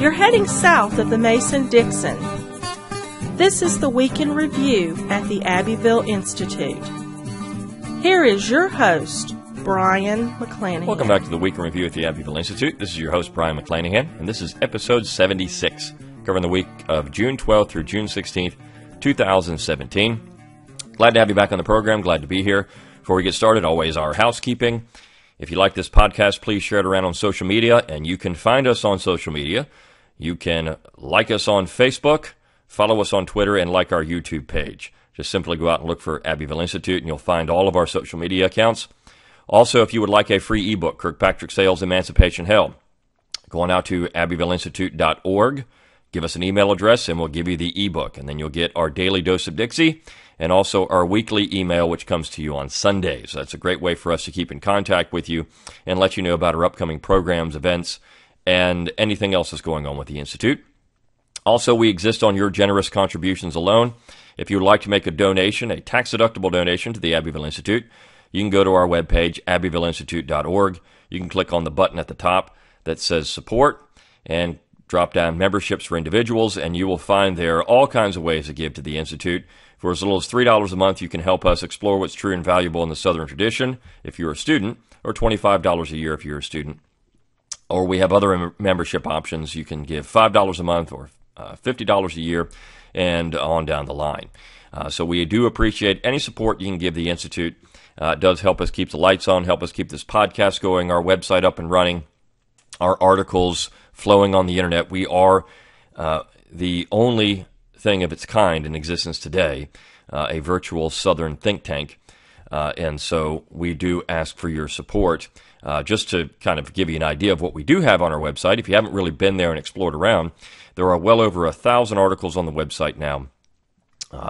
You're heading south of the Mason-Dixon. This is the Week in Review at the Abbeville Institute. Here is your host, Brian McClanahan. Welcome back to the Week in Review at the Abbeville Institute. This is your host, Brian McClanahan, and this is episode 76, covering the week of June 12th through June 16th, 2017. Glad to have you back on the program. Glad to be here. Before we get started, always our housekeeping. If you like this podcast, please share it around on social media, and you can find us on social media. You can like us on Facebook, follow us on Twitter, and like our YouTube page. Just simply go out and look for Abbeville Institute, and you'll find all of our social media accounts. Also, if you would like a free ebook, Kirkpatrick Sale's Emancipation Hell, go on out to abbevilleinstitute.org, give us an email address, and we'll give you the ebook. And then you'll get our daily dose of Dixie, and also our weekly email, which comes to you on Sundays. That's a great way for us to keep in contact with you and let you know about our upcoming programs, events, and anything else that's going on with the Institute. Also, we exist on your generous contributions alone. If you would like to make a donation, a tax-deductible donation to the Abbeville Institute, you can go to our webpage, abbevilleinstitute.org. You can click on the button at the top that says Support and drop down Memberships for Individuals, and you will find there all kinds of ways to give to the Institute. For as little as $3 a month, you can help us explore what's true and valuable in the Southern tradition if you're a student, or $25 a year if you're a student. Or we have other membership options. You can give $5 a month or $50 a year and on down the line. So we do appreciate any support you can give the Institute. It does help us keep the lights on, help us keep this podcast going, our website up and running, our articles flowing on the internet. We are the only thing of its kind in existence today, a virtual Southern think tank. And so we do ask for your support. Just to kind of give you an idea of what we do have on our website, if you haven't really been there and explored around, there are well over 1,000 articles on the website now.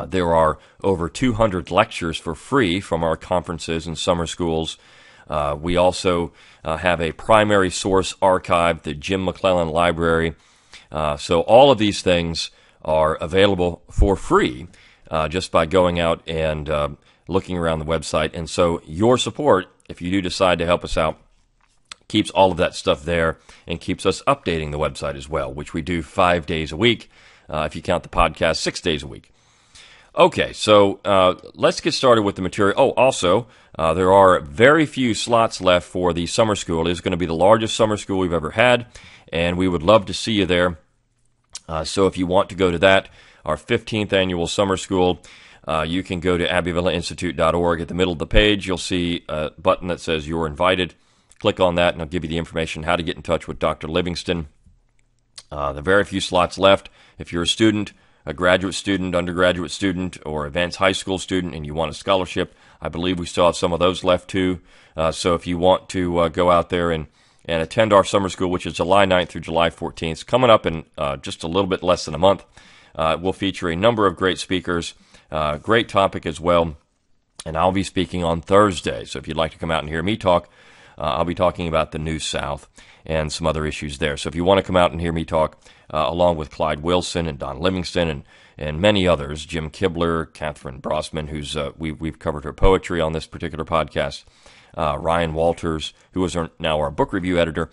There are over 200 lectures for free from our conferences and summer schools. We also have a primary source archive, the Jim McClellan Library. So all of these things are available for free just by going out and looking around the website. And so your support, if you do decide to help us out, keeps all of that stuff there and keeps us updating the website as well, which we do 5 days a week. If you count the podcast, 6 days a week. Okay, so let's get started with the material. Oh, also, there are very few slots left for the summer school. It is going to be the largest summer school we've ever had, and we would love to see you there. So if you want to go to that, our 15th annual summer school, you can go to abbevilleinstitute.org. At the middle of the page, you'll see a button that says You're Invited. Click on that, and I'll give you the information how to get in touch with Dr. Livingston. There are very few slots left. If you're a student, a graduate student, undergraduate student, or advanced high school student, and you want a scholarship, I believe we still have some of those left too. So if you want to go out there and attend our summer school, which is July 9th through July 14th, it's coming up in just a little bit less than a month. We'll feature a number of great speakers, great topic as well, and I'll be speaking on Thursday. So if you'd like to come out and hear me talk, I'll be talking about the New South and some other issues there. So if you want to come out and hear me talk, along with Clyde Wilson and Don Livingston and many others, Jim Kibler, Catherine Brossman, who's we've covered her poetry on this particular podcast, Ryan Walters, who is now our book review editor.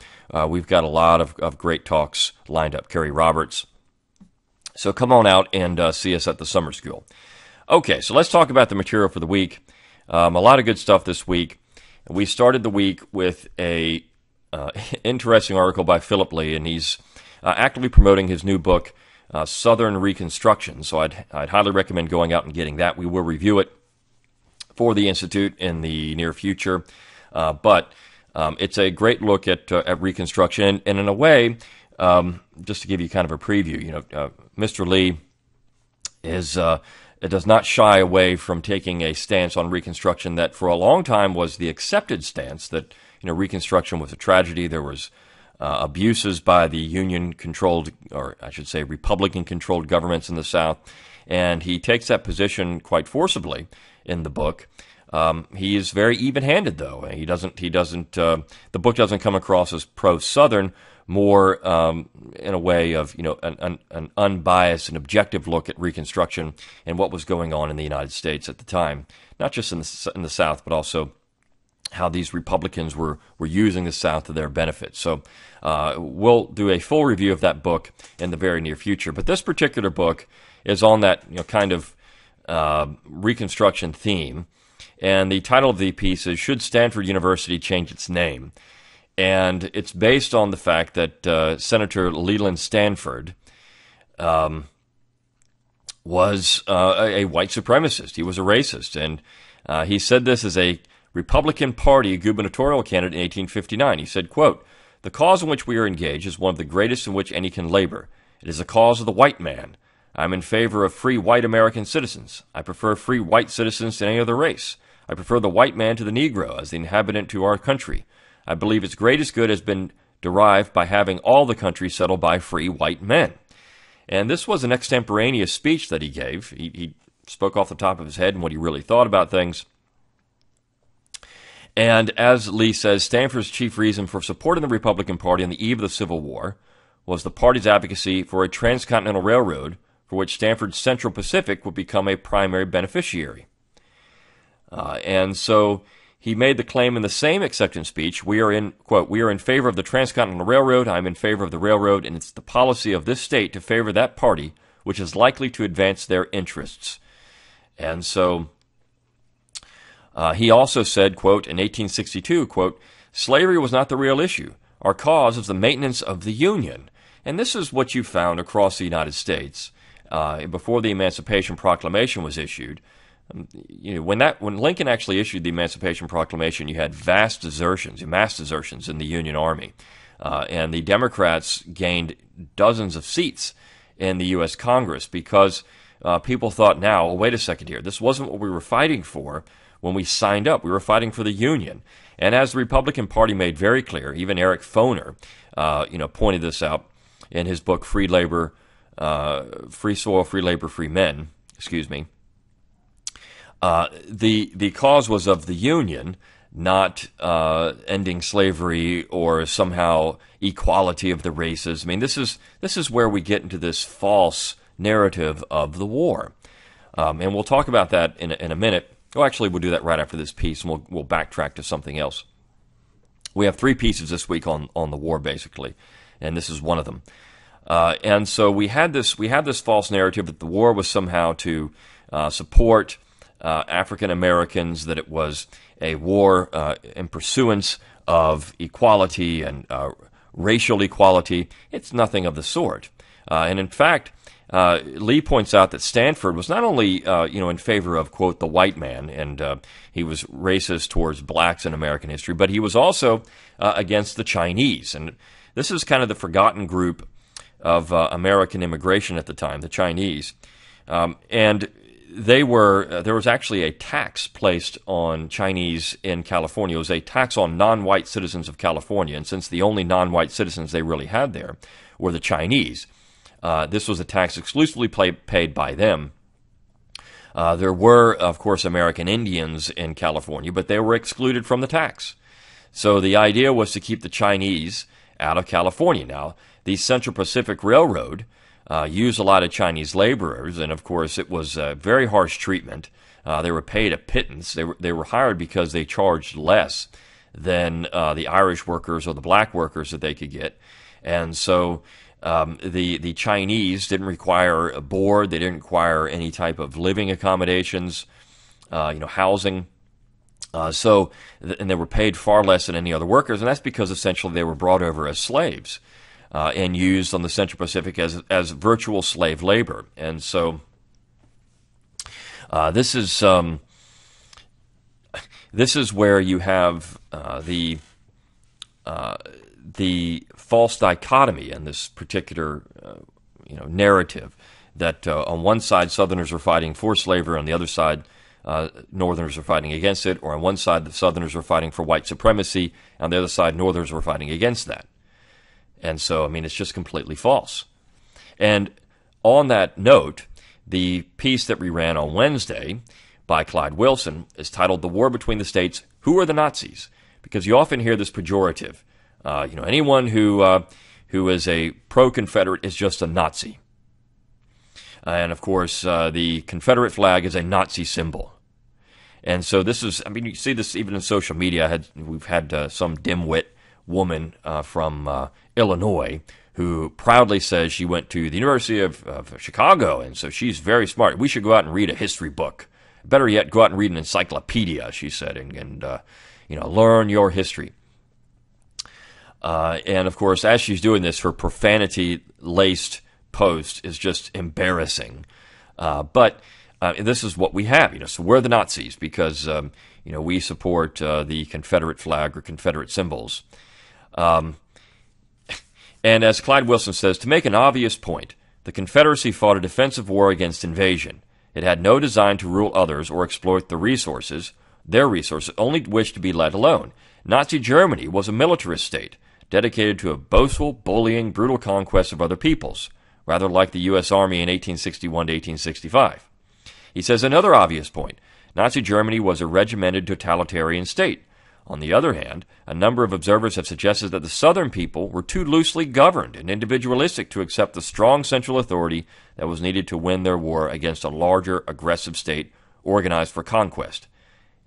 We've got a lot of great talks lined up. Kerry Roberts. So come on out and see us at the summer school. Okay, so let's talk about the material for the week. A lot of good stuff this week. We started the week with a interesting article by Philip Lee, and he's actively promoting his new book, Southern Reconstruction. So I'd highly recommend going out and getting that. We will review it for the Institute in the near future, but it's a great look at Reconstruction, and in a way, just to give you kind of a preview, Mr. Lee does not shy away from taking a stance on Reconstruction that for a long time was the accepted stance, that Reconstruction was a tragedy. There was abuses by the Union-controlled, or I should say Republican-controlled governments in the South, and he takes that position quite forcibly in the book. He is very even-handed, though. He doesn't. The book doesn't come across as pro-Southern, more in a way of an unbiased and objective look at Reconstruction and what was going on in the United States at the time, not just in the South, but also how these Republicans were using the South to their benefit. So we'll do a full review of that book in the very near future. But this particular book is on that kind of Reconstruction theme. And the title of the piece is "Should Stanford University Change Its Name?" And it's based on the fact that Senator Leland Stanford was a white supremacist. He was a racist. And he said this as a Republican Party gubernatorial candidate in 1859. He said, quote, "The cause in which we are engaged is one of the greatest in which any can labor. It is the cause of the white man. I am in favor of free white American citizens. I prefer free white citizens to any other race. I prefer the white man to the Negro as the inhabitant to our country. I believe its greatest good has been derived by having all the country settled by free white men." And this was an extemporaneous speech that he gave. He spoke off the top of his head and what he really thought about things. And as Lee says, Stanford's chief reason for supporting the Republican Party on the eve of the Civil War was the party's advocacy for a transcontinental railroad for which Stanford's Central Pacific would become a primary beneficiary. And so he made the claim in the same acceptance speech, "We are in, quote, we are in favor of the transcontinental railroad. I am in favor of the railroad, and it's the policy of this state to favor that party which is likely to advance their interests." And so he also said, quote, in 1862, quote, "Slavery was not the real issue. Our cause is the maintenance of the Union." And this is what you found across the United States before the Emancipation Proclamation was issued. When Lincoln actually issued the Emancipation Proclamation, you had mass desertions in the Union Army, and the Democrats gained dozens of seats in the U.S. Congress because people thought, now, well, wait a second here, this wasn't what we were fighting for when we signed up. We were fighting for the Union. And as the Republican Party made very clear, even Eric Foner, pointed this out in his book, Free Labor, Free Soil, Free Labor, Free Men, the cause was of the Union, not ending slavery or somehow equality of the races. I mean, this is where we get into this false narrative of the war. And we'll talk about that in a minute. Well, actually, we'll do that right after this piece, and we'll backtrack to something else. We have 3 pieces this week on the war, basically, and this is one of them. And so we had this false narrative that the war was somehow to support African Americans, that it was a war in pursuance of equality and racial equality. It's nothing of the sort. And in fact, Lee points out that Stanford was not only in favor of, quote, the white man, and he was racist towards blacks in American history, but he was also against the Chinese. And this is kind of the forgotten group of American immigration at the time, the Chinese. And there was actually a tax placed on Chinese in California. It was a tax on non-white citizens of California, and since the only non-white citizens they really had there were the Chinese, this was a tax exclusively paid by them. There were, of course, American Indians in California, but they were excluded from the tax. So the idea was to keep the Chinese out of California. Now, the Central Pacific Railroad used a lot of Chinese laborers, and of course it was very harsh treatment. They were paid a pittance. They were hired because they charged less than the Irish workers or the black workers that they could get. And so the Chinese didn't require a board. They didn't require any type of living accommodations, housing. And they were paid far less than any other workers, and that's because essentially they were brought over as slaves and used on the Central Pacific as virtual slave labor. And so this is where you have the false dichotomy in this particular narrative that on one side Southerners are fighting for slavery, on the other side Northerners are fighting against it, or on one side the Southerners are fighting for white supremacy, on the other side Northerners are fighting against that. And so, it's just completely false. And on that note, the piece that we ran on Wednesday by Clyde Wilson is titled "The War Between the States, Who Are the Nazis?" Because you often hear this pejorative. Anyone who is a pro-Confederate is just a Nazi. And of course, the Confederate flag is a Nazi symbol. And so this is, I mean, you see this even in social media. We've had some dimwit woman from Illinois who proudly says she went to the University of Chicago, and so she's very smart. We should go out and read a history book. Better yet, go out and read an encyclopedia, she said, and learn your history. And, of course, as she's doing this, her profanity-laced post is just embarrassing. But this is what we have. So we're the Nazis because, we support the Confederate flag or Confederate symbols. And as Clyde Wilson says, to make an obvious point, the Confederacy fought a defensive war against invasion. It had no design to rule others or exploit their resources, only wished to be let alone. Nazi Germany was a militarist state, dedicated to a boastful, bullying, brutal conquest of other peoples, rather like the U.S. Army in 1861 to 1865. He says another obvious point, Nazi Germany was a regimented totalitarian state. On the other hand, a number of observers have suggested that the Southern people were too loosely governed and individualistic to accept the strong central authority that was needed to win their war against a larger, aggressive state organized for conquest.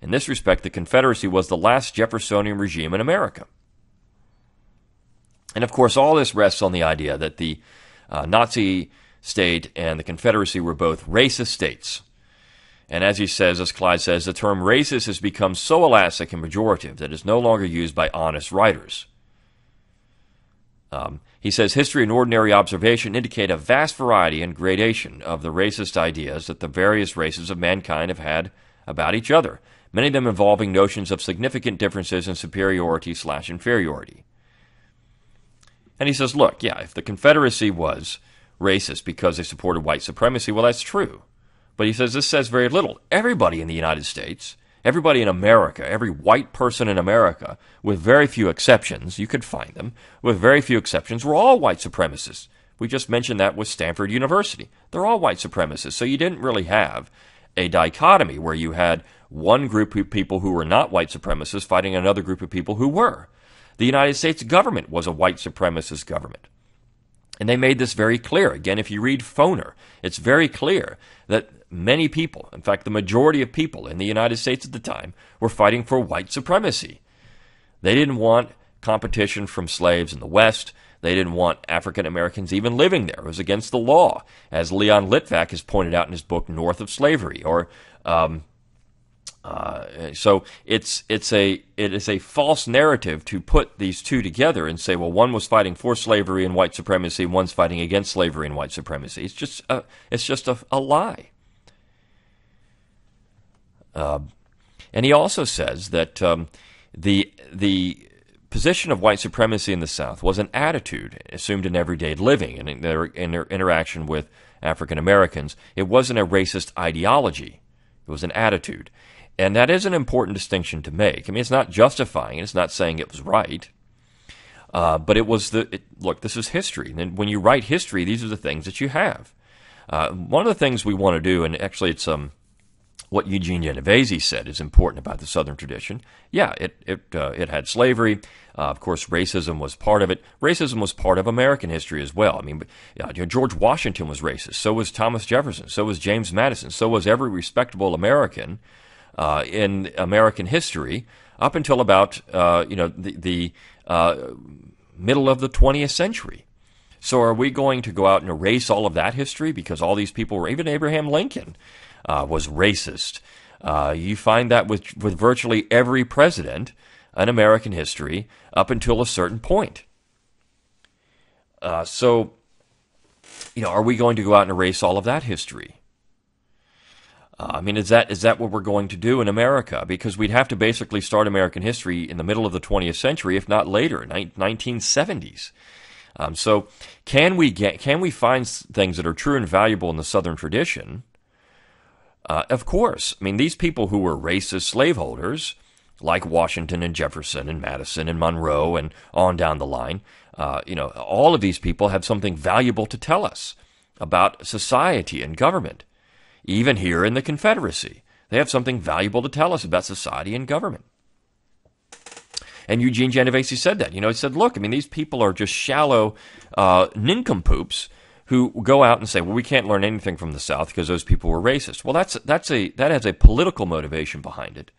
In this respect, the Confederacy was the last Jeffersonian regime in America. And of course, all this rests on the idea that the Nazi state and the Confederacy were both racist states. And as he says, as Clyde says, the term racist has become so elastic and pejorative that it is no longer used by honest writers. He says, history and ordinary observation indicate a vast variety and gradation of the racist ideas that the various races of mankind have had about each other, many of them involving notions of significant differences in superiority/inferiority. And he says, look, yeah, if the Confederacy was racist because they supported white supremacy, well, that's true. But he says this says very little. Everybody in the United States, everybody in America, every white person in America, with very few exceptions, you could find them, with very few exceptions, were all white supremacists. We just mentioned that with Stanford University. They're all white supremacists. So you didn't really have a dichotomy where you had one group of people who were not white supremacists fighting another group of people who were. The United States government was a white supremacist government. And they made this very clear. Again, if you read Foner, it's very clear that many people, in fact, the majority of people in the United States at the time, were fighting for white supremacy. They didn't want competition from slaves in the West. They didn't want African Americans even living there. It was against the law, as Leon Litvak has pointed out in his book North of Slavery. So it is a false narrative to put these two together and say, well, one was fighting for slavery and white supremacy, and one's fighting against slavery and white supremacy. It's just a lie. And he also says that the position of white supremacy in the South was an attitude assumed in everyday living and in their interaction with African Americans. It wasn't a racist ideology. It was an attitude. And that is an important distinction to make. I mean, it's not justifying it. It's not saying it was right. But it was look, this is history. And when you write history, these are the things that you have. One of the things we want to do, and actually it's what Eugene Genovese said is important about the Southern tradition. Yeah, it had slavery. Of course, racism was part of it. Racism was part of American history as well. I mean, George Washington was racist. So was Thomas Jefferson. So was James Madison. So was every respectable American in American history up until about the middle of the 20th century. So are we going to go out and erase all of that history because all these people were, even Abraham Lincoln was racist? You find that with virtually every president in American history up until a certain point. So are we going to go out and erase all of that history? I mean, is that what we're going to do in America? Because we'd have to basically start American history in the middle of the 20th century, if not later, 1970s. So can we find things that are true and valuable in the Southern tradition? Of course. I mean, these people who were racist slaveholders, like Washington and Jefferson and Madison and Monroe and on down the line, all of these people have something valuable to tell us about society and government. Even here in the Confederacy, they have something valuable to tell us about society and government. And Eugene Genovese said that. He said, look, I mean, these people are just shallow nincompoops who go out and say, well, we can't learn anything from the South because those people were racist. Well, that has a political motivation behind it,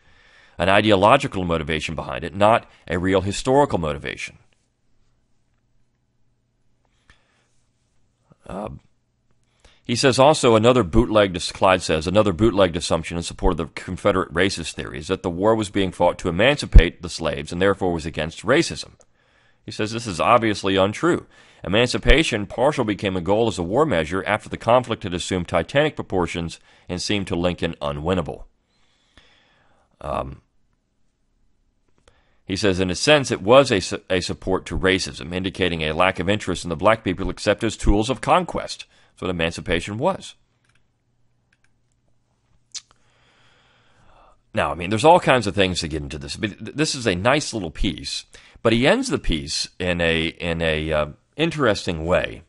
an ideological motivation behind it, not a real historical motivation. He says also Clyde says, another bootlegged assumption in support of the Confederate racist theory is that the war was being fought to emancipate the slaves and therefore was against racism. He says this is obviously untrue. Emancipation partially became a goal as a war measure after the conflict had assumed titanic proportions and seemed to Lincoln unwinnable. He says, in a sense, it was a support to racism, indicating a lack of interest in the black people except as tools of conquest. That's what emancipation was. Now, I mean, there's all kinds of things to get into this. But this is a nice little piece, but he ends the piece in a interesting way.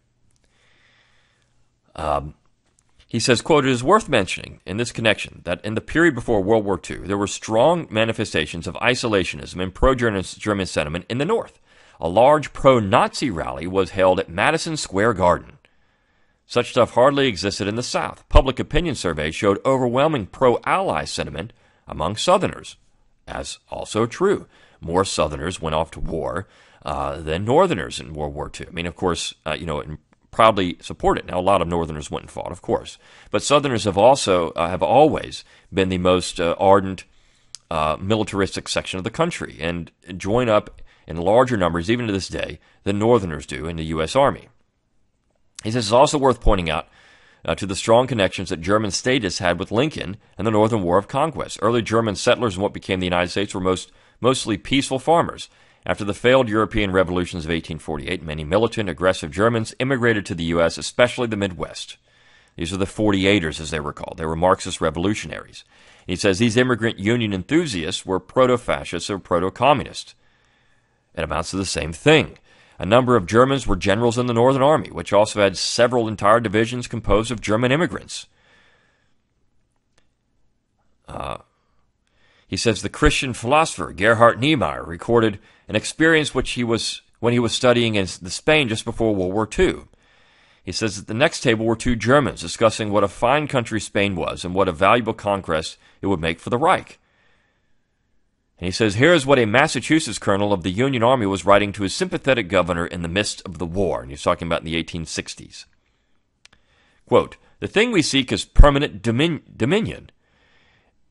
He says, quote, it is worth mentioning in this connection that in the period before World War II, there were strong manifestations of isolationism and pro-German sentiment in the North. A large pro-Nazi rally was held at Madison Square Garden. Such stuff hardly existed in the South. Public opinion surveys showed overwhelming pro-Ally sentiment among Southerners, as also true. More Southerners went off to war than Northerners in World War II. I mean, of course, and proudly support it. Now, a lot of Northerners went and fought, of course, but Southerners have also have always been the most ardent militaristic section of the country and join up in larger numbers, even to this day, than Northerners do in the U.S. Army. He says it's also worth pointing out to the strong connections that German statists had with Lincoln and the Northern War of Conquest. Early German settlers in what became the United States were mostly peaceful farmers. After the failed European revolutions of 1848, many militant, aggressive Germans immigrated to the U.S., especially the Midwest. These are the 48ers, as they were called. They were Marxist revolutionaries. He says these immigrant union enthusiasts were proto-fascists or proto-communists. It amounts to the same thing. A number of Germans were generals in the Northern Army, which also had several entire divisions composed of German immigrants. He says the Christian philosopher Gerhard Niemeyer recorded an experience when he was studying in Spain just before World War II. He says at the next table were two Germans discussing what a fine country Spain was and what a valuable conquest it would make for the Reich. And he says, here is what a Massachusetts colonel of the Union Army was writing to his sympathetic governor in the midst of the war. And he's talking about in the 1860s. Quote, the thing we seek is permanent dominion.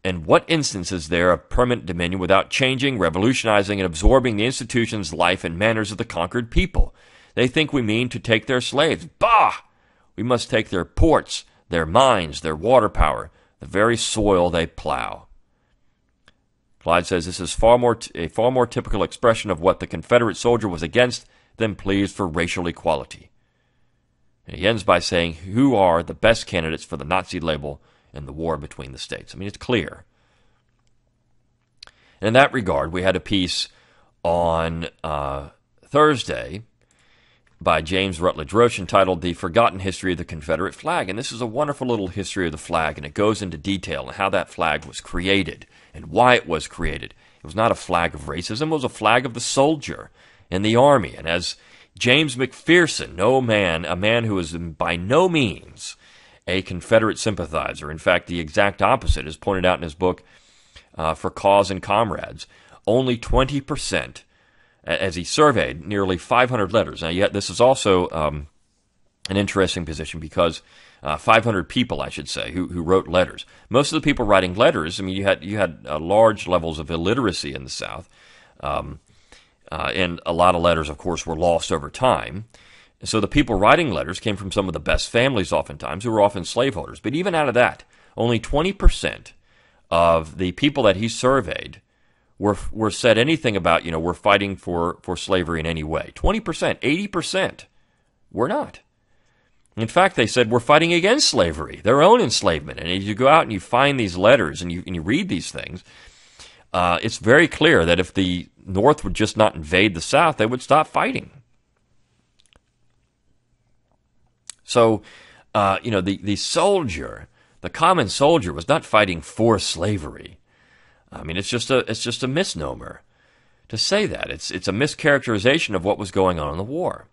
And what instance is there of permanent dominion without changing, revolutionizing, and absorbing the institutions, life, and manners of the conquered people? They think we mean to take their slaves. Bah! We must take their ports, their mines, their water power, the very soil they plow. Clyde says this is a far more typical expression of what the Confederate soldier was against than pleas for racial equality. And he ends by saying, who are the best candidates for the Nazi label in the war between the states? I mean, it's clear. And in that regard, we had a piece on Thursday by James Rutledge Roche entitled The Forgotten History of the Confederate Flag. And this is a wonderful little history of the flag, and it goes into detail on how that flag was created and why it was created. It was not a flag of racism. It was a flag of the soldier in the army. And as James McPherson, a man who is by no means a Confederate sympathizer, in fact, the exact opposite, is pointed out in his book, For Cause and Comrades, only 20%, as he surveyed nearly 500 letters. Now, yet this is also an interesting position because 500 people, I should say, who wrote letters. Most of the people writing letters, I mean, you had large levels of illiteracy in the South, and a lot of letters, of course, were lost over time. So the people writing letters came from some of the best families oftentimes, who were often slaveholders. But even out of that, only 20% of the people that he surveyed were said anything about, we're fighting for slavery in any way. 20%, 80% were not. In fact, they said, we're fighting against slavery, their own enslavement. And as you go out and you find these letters and you read these things, it's very clear that if the North would just not invade the South, they would stop fighting. So, the soldier, the common soldier, was not fighting for slavery. I mean, it's just a misnomer to say that. It's a mischaracterization of what was going on in the war.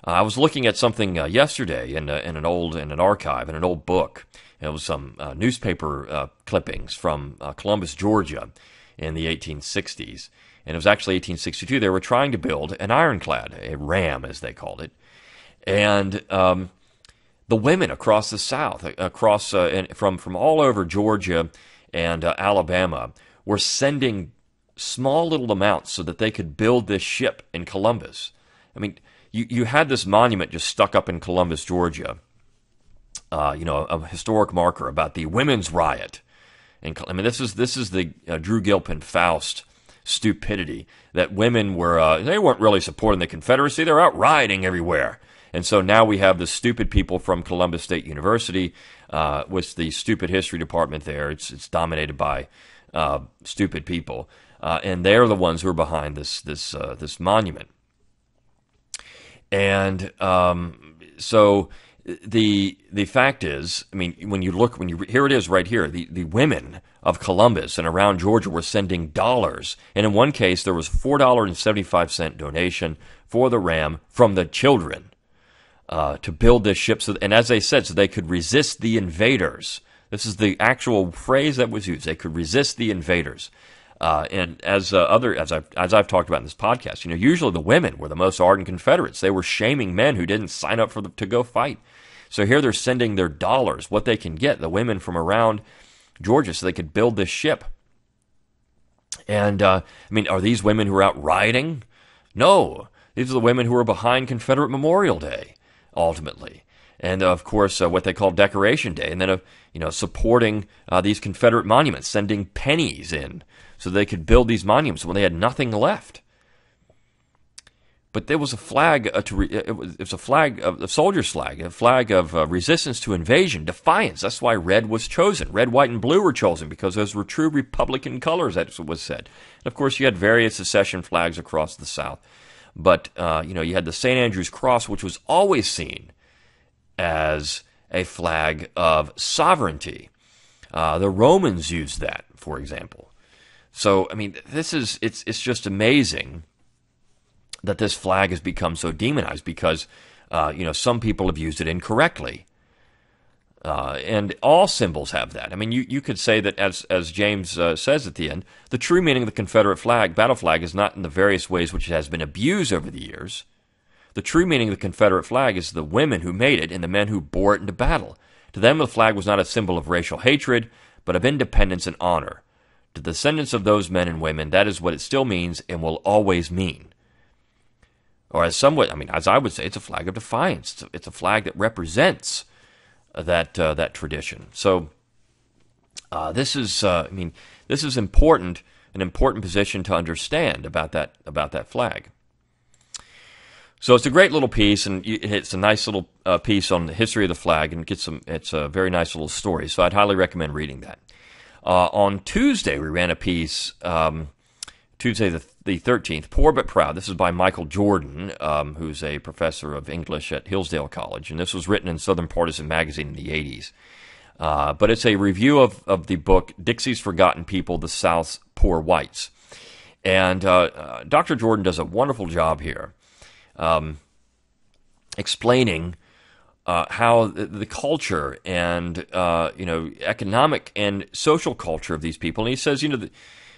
I was looking at something yesterday in an archive, in an old book. It was some newspaper clippings from Columbus, Georgia in the 1860s. And it was actually 1862. They were trying to build an ironclad, a ram, as they called it. And the women across the South, from all over Georgia and Alabama, were sending small little amounts so that they could build this ship in Columbus. I mean, you had this monument just stuck up in Columbus, Georgia, a historic marker about the women's riot. And I mean, this is the Drew Gilpin Faust stupidity that women they weren't really supporting the Confederacy. They're out rioting everywhere. And so now we have the stupid people from Columbus State University with the stupid history department there. It's dominated by stupid people, and they're the ones who are behind this monument. And so the fact is, I mean, here it is right here. The women of Columbus and around Georgia were sending dollars, and in one case there was $4.75 donation for the ram from the children to build this ship. And as they said, so they could resist the invaders. This is the actual phrase that was used. They could resist the invaders. And as I've talked about in this podcast, usually the women were the most ardent Confederates. They were shaming men who didn't sign up to go fight. So here they're sending their dollars, what they can get, the women from around Georgia, so they could build this ship. And I mean, are these women who are out rioting? No, these are the women who are behind Confederate Memorial Day, ultimately. And of course, what they call Decoration Day, and then supporting these Confederate monuments, sending pennies in so they could build these monuments when they had nothing left. But there was a flag it was a flag, a soldier's flag, a flag of resistance to invasion, defiance. That's why red was chosen. Red, white, and blue were chosen because those were true Republican colors, as was said. And of course, you had various secession flags across the South. But you had the St. Andrew's Cross, which was always seen as a flag of sovereignty. The Romans used that, for example. So, I mean, it's just amazing that this flag has become so demonized because, some people have used it incorrectly. And all symbols have that. I mean, you could say that, as James says at the end, the true meaning of the Confederate flag, battle flag, is not in the various ways which it has been abused over the years. The true meaning of the Confederate flag is the women who made it and the men who bore it into battle. To them, the flag was not a symbol of racial hatred, but of independence and honor. To the descendants of those men and women, that is what it still means and will always mean. Or as I would say, it's a flag of defiance. It's a flag that represents that tradition. So this is important, an important position to understand about that flag. So it's a great little piece, and it's a nice little piece on the history of the flag, and it's a very nice little story. So I'd highly recommend reading that. On Tuesday, we ran a piece, Tuesday the 13th, Poor But Proud. This is by Michael Jordan, who's a professor of English at Hillsdale College, and this was written in Southern Partisan Magazine in the 80s. But it's a review of the book, Dixie's Forgotten People, The South's Poor Whites. And Dr. Jordan does a wonderful job here explaining how the culture and economic and social culture of these people. And he says,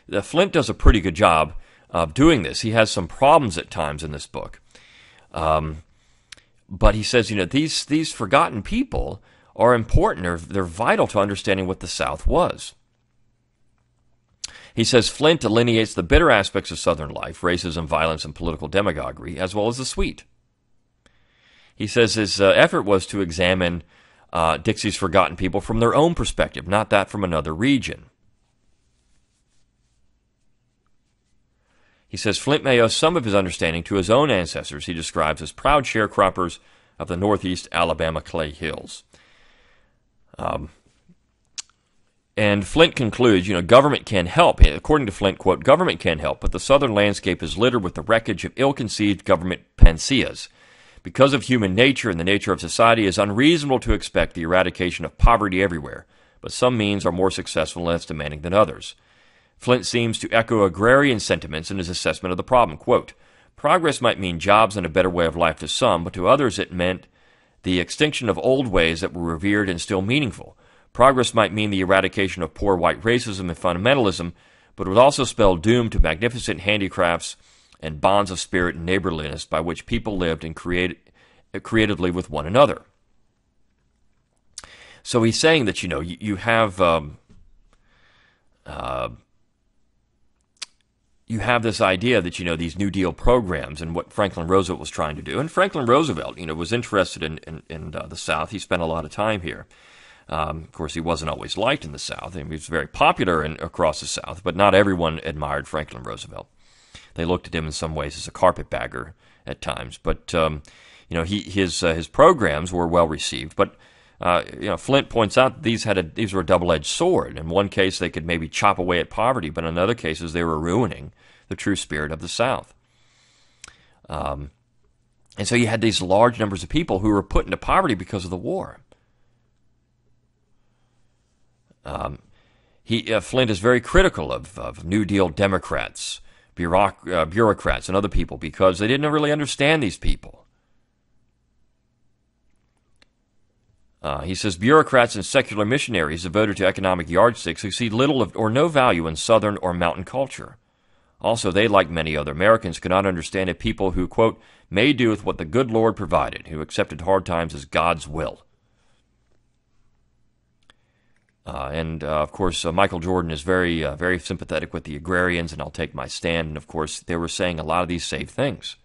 the Flint does a pretty good job of doing this. He has some problems at times in this book, but he says, these forgotten people are important. They're vital to understanding what the South was. He says Flint delineates the bitter aspects of Southern life, racism, violence, and political demagoguery, as well as the sweet. He says his effort was to examine Dixie's forgotten people from their own perspective, not that from another region. He says Flint may owe some of his understanding to his own ancestors he describes as proud sharecroppers of the northeast Alabama clay hills. And Flint concludes, government can help. According to Flint, quote, government can help, but the southern landscape is littered with the wreckage of ill-conceived government panaceas. Because of human nature and the nature of society, it is unreasonable to expect the eradication of poverty everywhere, but some means are more successful and less demanding than others. Flint seems to echo agrarian sentiments in his assessment of the problem. Quote, Progress might mean jobs and a better way of life to some, but to others it meant the extinction of old ways that were revered and still meaningful. Progress might mean the eradication of poor white racism and fundamentalism, but it would also spell doom to magnificent handicrafts and bonds of spirit and neighborliness by which people lived and creatively with one another. So he's saying that, you have this idea that, these New Deal programs and what Franklin Roosevelt was trying to do. And Franklin Roosevelt, was interested in the South. He spent a lot of time here. Of course, he wasn't always liked in the South. He was very popular across the South, but not everyone admired Franklin Roosevelt. They looked at him in some ways as a carpetbagger at times. But, his programs were well received. But, Flint points out these were a double-edged sword. In one case, they could maybe chop away at poverty, but in other cases, they were ruining the true spirit of the South. And so you had these large numbers of people who were put into poverty because of the war. Flint is very critical of New Deal Democrats, bureaucrats, and other people because they didn't really understand these people. He says, bureaucrats and secular missionaries devoted to economic yardsticks see little or no value in Southern or mountain culture. Also, they, like many other Americans, could not understand a people who, quote, made do with what the good Lord provided, who accepted hard times as God's will. Of course, Michael Jordan is very, very sympathetic with the agrarians, and I'll take my stand. And, of course, they were saying a lot of these same things.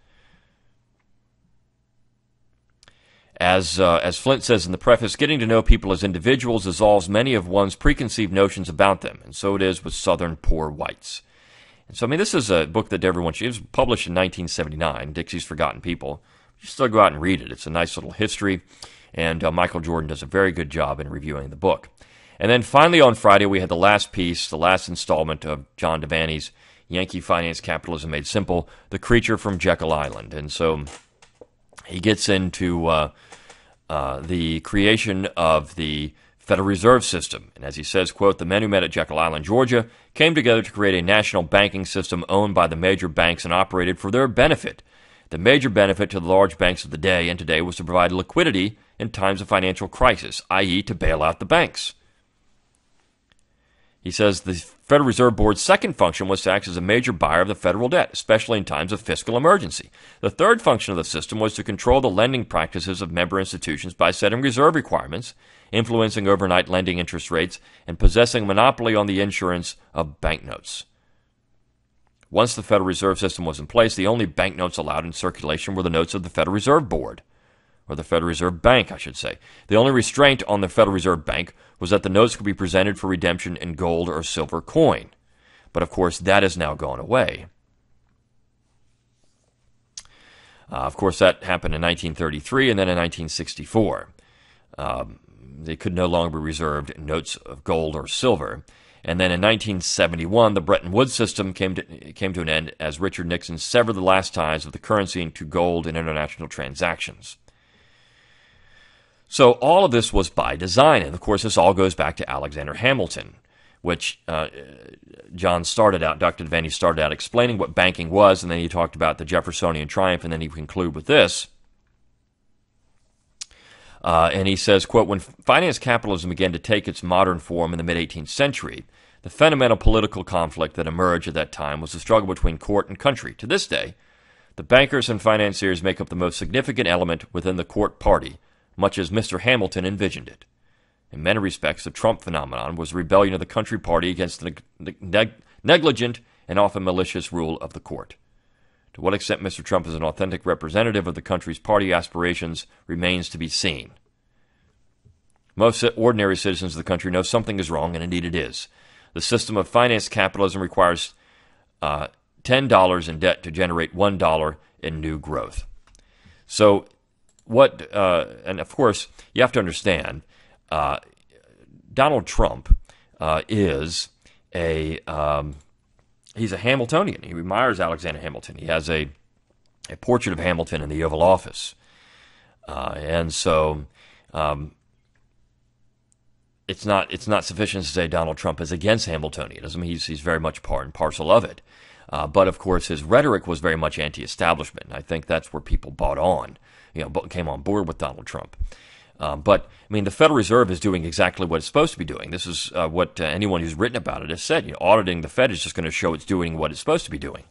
As Flint says in the preface, getting to know people as individuals dissolves many of one's preconceived notions about them, and so it is with Southern poor whites. And so, this is a book that everyone should. It was published in 1979, Dixie's Forgotten People. You still go out and read it. It's a nice little history, and Michael Jordan does a very good job in reviewing the book. And then finally on Friday, we had the last piece, the last installment of John Devaney's Yankee Finance Capitalism Made Simple, The Creature from Jekyll Island. And so he gets into the creation of the Federal Reserve System. And as he says, quote, the men who met at Jekyll Island, Georgia, came together to create a national banking system owned by the major banks and operated for their benefit. The major benefit to the large banks of the day and today was to provide liquidity in times of financial crisis, i.e. to bail out the banks. He says the Federal Reserve Board's second function was to act as a major buyer of the federal debt, especially in times of fiscal emergency. The third function of the system was to control the lending practices of member institutions by setting reserve requirements, influencing overnight lending interest rates, and possessing a monopoly on the insurance of banknotes. Once the Federal Reserve System was in place, the only banknotes allowed in circulation were the notes of the Federal Reserve Board, or the Federal Reserve Bank, I should say. The only restraint on the Federal Reserve Bank was that the notes could be presented for redemption in gold or silver coin. But, of course, that has now gone away. Of course, that happened in 1933 and then in 1964. They could no longer be reserved in notes of gold or silver. And then in 1971, the Bretton Woods system came to an end as Richard Nixon severed the last ties of the currency into gold in international transactions. So all of this was by design, and of course this all goes back to Alexander Hamilton, which Dr. Devaney started out explaining what banking was, and then he talked about the Jeffersonian triumph, and then he concluded with this. And he says, quote, when finance capitalism began to take its modern form in the mid-18th century, the fundamental political conflict that emerged at that time was the struggle between court and country. To this day, the bankers and financiers make up the most significant element within the court party, much as Mr. Hamilton envisioned it. In many respects, the Trump phenomenon was a rebellion of the country party against the negligent and often malicious rule of the court. To what extent Mr. Trump is an authentic representative of the country's party aspirations remains to be seen. Most ordinary citizens of the country know something is wrong, and indeed it is. The system of finance capitalism requires $10 in debt to generate $1 in new growth. So and of course, you have to understand, Donald Trump is he's a Hamiltonian. He admires Alexander Hamilton. He has a portrait of Hamilton in the Oval Office. And so it's not sufficient to say Donald Trump is against Hamiltonianism. He's very much part and parcel of it. But, of course, his rhetoric was very much anti-establishment. I think that's where people bought on, came on board with Donald Trump. But, I mean, the Federal Reserve is doing exactly what it's supposed to be doing. This is what anyone who's written about it has said. Auditing the Fed is just going to show it's doing what it's supposed to be doing.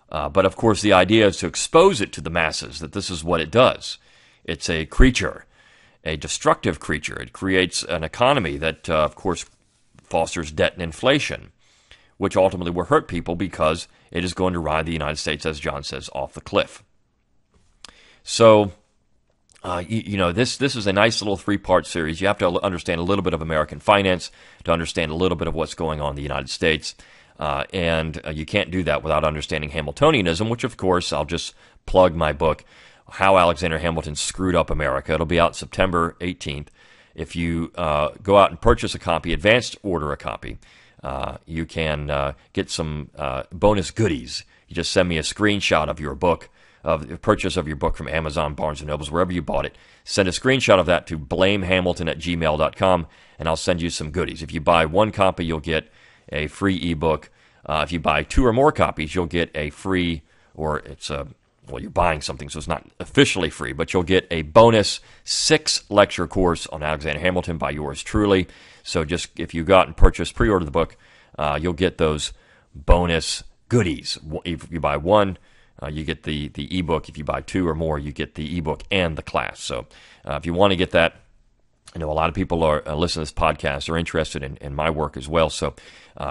But, of course, the idea is to expose it to the masses, that this is what it does. It's a creature, a destructive creature. It creates an economy that, of course, fosters debt and inflation, which ultimately will hurt people because it is going to ride the United States, as John says, off the cliff. So, this is a nice little three-part series. You have to understand a little bit of American finance to understand a little bit of what's going on in the United States. And you can't do that without understanding Hamiltonianism, which, of course, I'll just plug my book, How Alexander Hamilton Screwed Up America. It'll be out September 18th. If you go out and purchase a copy, advanced order a copy, you can get some bonus goodies. You just send me a screenshot of your book, of the purchase of your book from Amazon, Barnes & Nobles, wherever you bought it. Send a screenshot of that to blamehamilton@gmail.com, and I'll send you some goodies. If you buy one copy, you'll get a free ebook. If you buy 2 or more copies, you'll get a free, or you're buying something, so it's not officially free, but you'll get a bonus 6-lecture course on Alexander Hamilton by yours truly. So just if you go out and pre-order the book, you'll get those bonus goodies. If you buy one, you get the ebook. If you buy 2 or more, you get the ebook and the class. So if you want to get that, I know a lot of people are listening to this podcast are interested in my work as well. So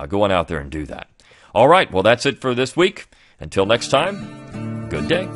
go on out there and do that. All right. Well, that's it for this week. Until next time, good day.